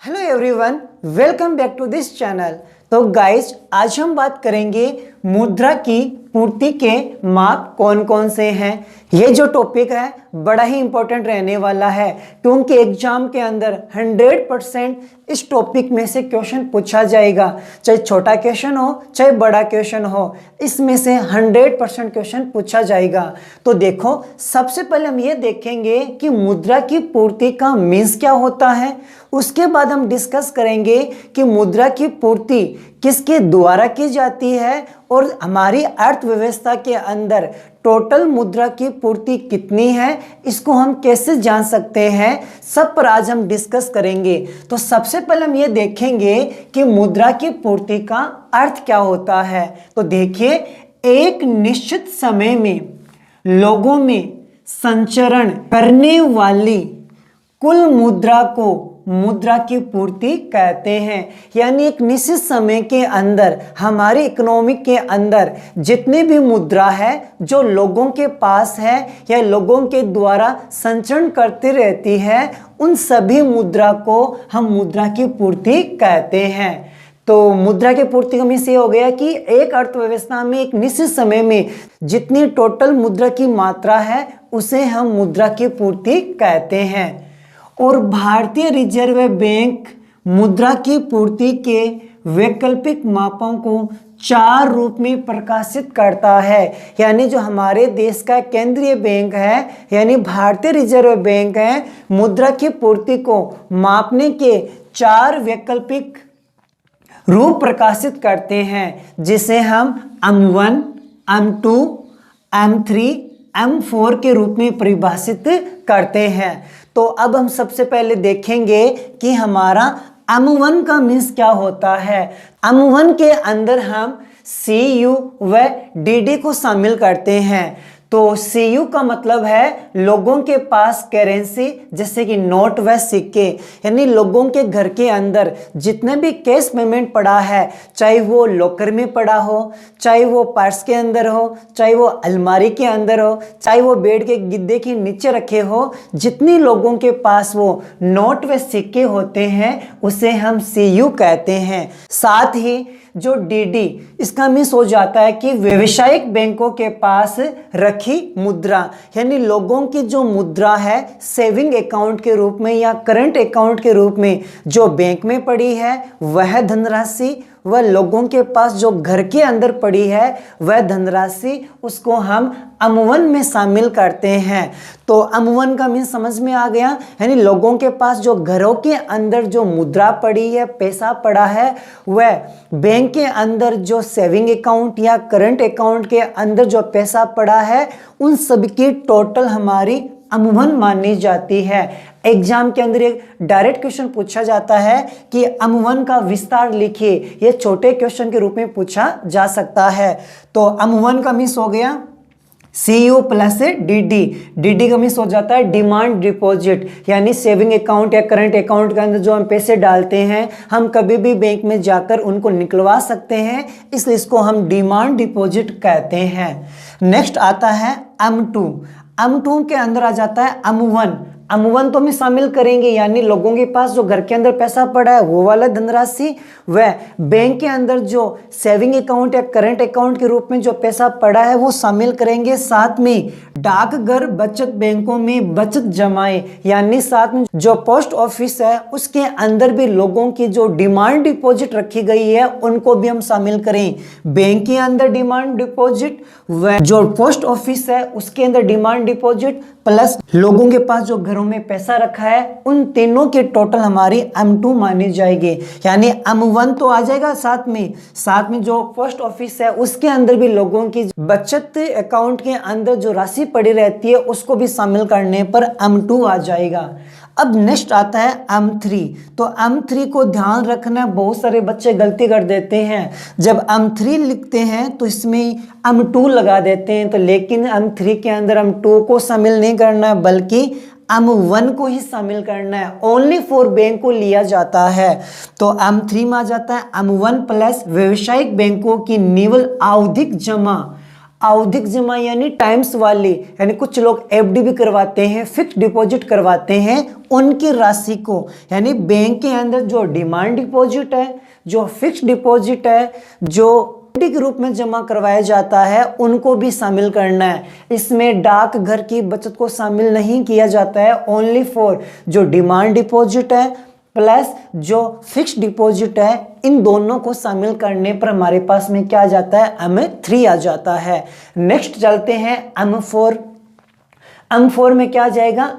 Hello everyone, welcome back to this channel. तो guys, आज हम बात करेंगे मुद्रा की पूर्ति के माप कौन कौन से हैं। ये जो टॉपिक है बड़ा ही इंपॉर्टेंट रहने वाला है, क्योंकि एग्जाम के अंदर 100% इस टॉपिक में से क्वेश्चन पूछा जाएगा। चाहे छोटा क्वेश्चन हो चाहे बड़ा क्वेश्चन हो, इसमें से 100% क्वेश्चन पूछा जाएगा। तो देखो, सबसे पहले हम ये देखेंगे कि मुद्रा की पूर्ति का मीन्स क्या होता है। उसके बाद हम डिस्कस करेंगे कि मुद्रा की पूर्ति किसके द्वारा की जाती है और हमारी अर्थव्यवस्था के अंदर टोटल मुद्रा की पूर्ति कितनी है, इसको हम कैसे जान सकते हैं, सब पर आज हम डिस्कस करेंगे। तो सबसे पहले हम ये देखेंगे कि मुद्रा की पूर्ति का अर्थ क्या होता है। तो देखिए, एक निश्चित समय में लोगों में संचरण करने वाली कुल मुद्रा को मुद्रा की पूर्ति कहते हैं। यानी एक निश्चित समय के अंदर हमारी इकोनॉमी के अंदर जितने भी मुद्रा है जो लोगों के पास है या लोगों के द्वारा संचरण करती रहती है, उन सभी मुद्रा को हम मुद्रा की पूर्ति कहते हैं। तो मुद्रा की पूर्ति का मीन्स ये हो गया कि एक अर्थव्यवस्था में एक निश्चित समय में जितनी टोटल मुद्रा की मात्रा है उसे हम मुद्रा की पूर्ति कहते हैं। और भारतीय रिजर्व बैंक मुद्रा की पूर्ति के वैकल्पिक मापों को 4 रूप में प्रकाशित करता है। यानी जो हमारे देश का केंद्रीय बैंक है, यानी भारतीय रिजर्व बैंक है, मुद्रा की पूर्ति को मापने के 4 वैकल्पिक रूप प्रकाशित करते हैं, जिसे हम M1, M2, M3, M4 के रूप में परिभाषित करते हैं। तो अब हम सबसे पहले देखेंगे कि हमारा M1 का मीन्स क्या होता है। M1 के अंदर हम CU व DD को शामिल करते हैं। तो CU का मतलब है लोगों के पास करेंसी, जैसे कि नोट व सिक्के, यानी लोगों के घर के अंदर जितने भी कैश पेमेंट पड़ा है, चाहे वो लॉकर में पड़ा हो, चाहे वो पर्स के अंदर हो, चाहे वो अलमारी के अंदर हो, चाहे वो बेड के गिद्दे के नीचे रखे हो, जितनी लोगों के पास वो नोट व सिक्के होते हैं उसे हम CU कहते हैं। साथ ही जो DD, इसका मीन्स हो जाता है कि व्यावसायिक बैंकों के पास रखी मुद्रा, यानी लोगों की जो मुद्रा है सेविंग अकाउंट के रूप में या करंट अकाउंट के रूप में जो बैंक में पड़ी है, वह धनराशि, वह लोगों के पास जो घर के अंदर पड़ी है वह धनराशि, उसको हम M1 में शामिल करते हैं। तो M1 का मीन्स समझ में आ गया, यानी लोगों के पास जो घरों के अंदर जो मुद्रा पड़ी है, पैसा पड़ा है, वह बैंक के अंदर जो सेविंग अकाउंट या करंट अकाउंट के अंदर जो पैसा पड़ा है, उन सब की टोटल हमारी M1 मानी जाती है। एग्जाम के अंदर एक डायरेक्ट क्वेश्चन पूछा जाता है कि M1 का विस्तार लिखिए, यह छोटे क्वेश्चन के रूप में पूछा जा सकता है। तो M1 का मीन्स हो गया CU प्लस DD का मीन्स हो जाता है डिमांड डिपॉजिट, यानी सेविंग अकाउंट या करंट अकाउंट के अंदर जो हम पैसे डालते हैं, हम कभी भी बैंक में जाकर उनको निकलवा सकते हैं, इसलिए इसको हम डिमांड डिपॉजिट कहते हैं। नेक्स्ट आता है M2 के अंदर आ जाता है M1 तो हम शामिल करेंगे, यानी लोगों के पास जो घर के अंदर पैसा पड़ा है वो वाला धनराशि, वह बैंक के अंदर जो सेविंग अकाउंट या करंट अकाउंट के रूप में जो पैसा पड़ा है वो शामिल करेंगे। साथ में डाकघर बचत बैंकों में बचत जमाए, यानी साथ में जो पोस्ट ऑफिस है उसके अंदर भी लोगों की जो डिमांड डिपॉजिट रखी गई है उनको भी हम शामिल करें। बैंक के अंदर डिमांड डिपॉजिट व जो पोस्ट ऑफिस है उसके अंदर डिमांड डिपॉजिट प्लस लोगों के पास जो घरों में पैसा रखा है, उन तीनों के टोटल हमारी M2 मानी जाएगी। यानी M1 तो आ जाएगा, साथ में जो पोस्ट ऑफिस है उसके अंदर भी लोगों की बचत अकाउंट के अंदर जो राशि पड़ी रहती है उसको भी शामिल करने पर M2 आ जाएगा। अब नेक्स्ट आता है M3। तो M3 को ध्यान रखना, बहुत सारे बच्चे गलती कर देते हैं, जब M3 लिखते हैं तो इसमें M2 लगा देते हैं। तो लेकिन M3 के अंदर M2 को शामिल नहीं करना है, बल्कि M1 को ही शामिल करना है। ओनली फॉर बैंक को लिया जाता है। तो M3 में आ जाता है M1 प्लस व्यावसायिक बैंकों की निवल आवधिक जमा आवधिक जमा यानी टाइम्स वाली, यानी कुछ लोग एफडी भी करवाते हैं, फिक्स डिपॉजिट करवाते हैं, उनकी राशि को, यानी बैंक के अंदर जो डिमांड डिपॉजिट है, जो फिक्स डिपॉजिट है, जो एफडी के रूप में जमा करवाया जाता है, उनको भी शामिल करना है। इसमें डाकघर की बचत को शामिल नहीं किया जाता है, ओनली फॉर जो डिमांड डिपॉजिट है प्लस जो फिक्स्ड डिपॉजिट है, इन दोनों को शामिल करने पर हमारे पास में क्या आ जाता है, M3 आ जाता है। नेक्स्ट चलते हैं M4। M4 में क्या आ जाएगा,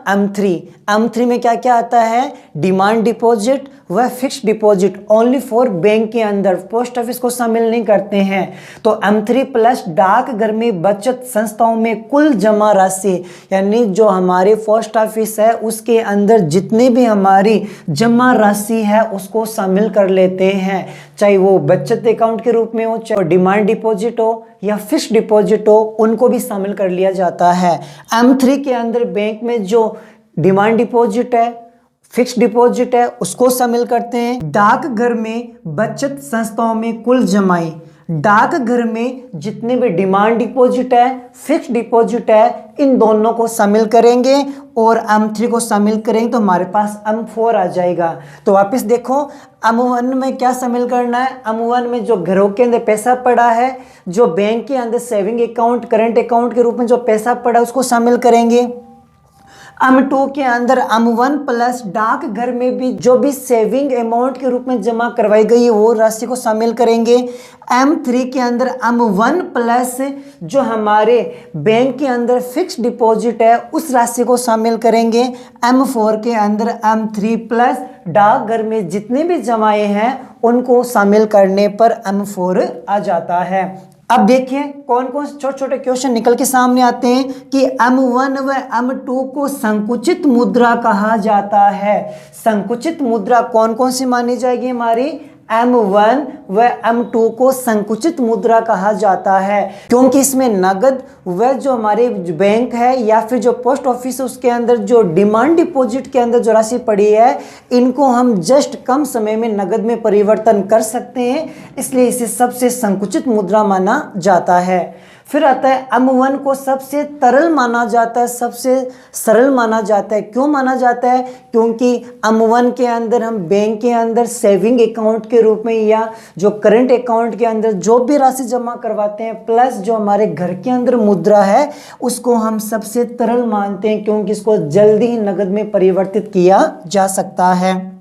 M3 में क्या क्या आता है, डिमांड डिपॉजिट व fixed deposit, only for bank के अंदर, पोस्ट ऑफिस को शामिल नहीं करते हैं। तो M3 प्लस डाकघर में बचत संस्थाओं में कुल जमा राशि, यानी जो हमारे पोस्ट ऑफिस है उसके अंदर जितने भी हमारी जमा राशि है उसको शामिल कर लेते हैं, चाहे वो बचत अकाउंट के रूप में हो, चाहे डिमांड डिपॉजिट हो या फिक्स्ड डिपॉजिट हो, उनको भी शामिल कर लिया जाता है। M3 के अंदर बैंक में जो डिमांड डिपॉजिट है, फिक्स्ड डिपॉजिट है, उसको शामिल करते हैं। डाकघर में बचत संस्थाओं में कुल जमाई, डाकघर में जितने भी डिमांड डिपॉजिट है, फिक्स्ड डिपॉजिट है, इन दोनों को शामिल करेंगे और M3 को शामिल करेंगे तो हमारे पास M4 आ जाएगा। तो वापस देखो, M1 में क्या शामिल करना है, M1 में जो घरों के अंदर पैसा पड़ा है, जो बैंक के अंदर सेविंग अकाउंट, करंट अकाउंट के रूप में जो पैसा पड़ा है उसको शामिल करेंगे। M2 के अंदर M1 प्लस डाकघर में भी जो भी सेविंग अमाउंट के रूप में जमा करवाई गई है वो राशि को शामिल करेंगे। M3 के अंदर M1 प्लस जो हमारे बैंक के अंदर फिक्स डिपॉजिट है उस राशि को शामिल करेंगे। M4 के अंदर M3 प्लस डाकघर में जितने भी जमाए हैं उनको शामिल करने पर M4 आ जाता है। अब देखिए कौन कौन छोटे छोटे क्वेश्चन निकल के सामने आते हैं कि M1 व M2 को संकुचित मुद्रा कहा जाता है। संकुचित मुद्रा कौन कौन सी मानी जाएगी, हमारी M1 व M2 को संकुचित मुद्रा कहा जाता है, क्योंकि इसमें नगद व जो हमारे बैंक है या फिर जो पोस्ट ऑफिस है उसके अंदर जो डिमांड डिपॉजिट के अंदर जो राशि पड़ी है, इनको हम जस्ट कम समय में नगद में परिवर्तन कर सकते हैं, इसलिए इसे सबसे संकुचित मुद्रा माना जाता है। फिर आता है M1 को सबसे तरल माना जाता है, सबसे सरल माना जाता है। क्यों माना जाता है, क्योंकि M1 के अंदर हम बैंक के अंदर सेविंग अकाउंट के रूप में या जो करंट अकाउंट के अंदर जो भी राशि जमा करवाते हैं प्लस जो हमारे घर के अंदर मुद्रा है उसको हम सबसे तरल मानते हैं, क्योंकि इसको जल्दी ही नगद में परिवर्तित किया जा सकता है।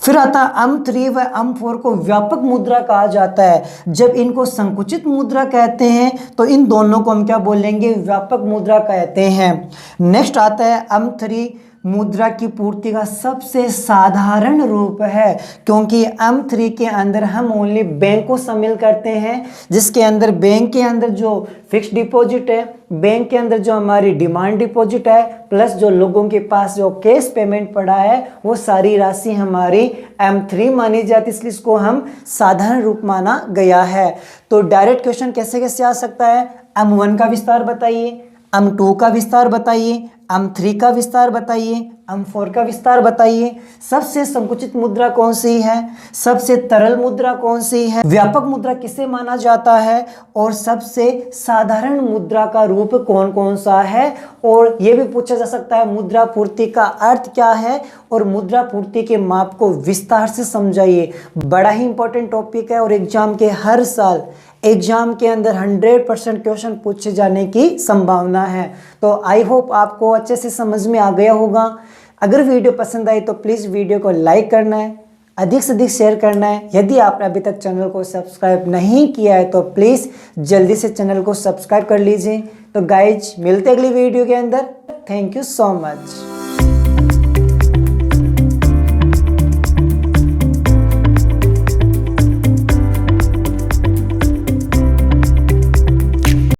फिर आता है M3 व M4 को व्यापक मुद्रा कहा जाता है। जब इनको संकुचित मुद्रा कहते हैं तो इन दोनों को हम क्या बोलेंगे, व्यापक मुद्रा कहते हैं। नेक्स्ट आता है M3 मुद्रा की पूर्ति का सबसे साधारण रूप है, क्योंकि M3 के अंदर हम ओनली बैंक को शामिल करते हैं, जिसके अंदर बैंक के अंदर जो फिक्स्ड डिपॉजिट है, बैंक के अंदर जो हमारी डिमांड डिपॉजिट है प्लस जो लोगों के पास जो कैश पेमेंट पड़ा है वो सारी राशि हमारी M3 मानी जाती है, इसलिए इसको हम साधारण रूप माना गया है। तो डायरेक्ट क्वेश्चन कैसे कैसे आ सकता है, M1 का विस्तार बताइए, M2 का विस्तार बताइए, M3 का विस्तार बताइए, M4 का विस्तार बताइए, सबसे संकुचित मुद्रा कौन सी है, सबसे तरल मुद्रा कौन सी है, व्यापक मुद्रा किसे माना जाता है और सबसे साधारण मुद्रा का रूप कौन कौन सा है। और यह भी पूछा जा सकता है मुद्रा पूर्ति का अर्थ क्या है और मुद्रा पूर्ति के माप को विस्तार से समझाइए। बड़ा ही इंपॉर्टेंट टॉपिक है और एग्जाम के हर साल एग्जाम के अंदर 100% क्वेश्चन पूछे जाने की संभावना है। तो आई होप आपको अच्छे से समझ में आ गया होगा। अगर वीडियो पसंद आई तो प्लीज़ वीडियो को लाइक करना है, अधिक से अधिक शेयर करना है। यदि आपने अभी तक चैनल को सब्सक्राइब नहीं किया है तो प्लीज़ जल्दी से चैनल को सब्सक्राइब कर लीजिए। तो गाइज मिलते अगली वीडियो के अंदर। Thank you so much.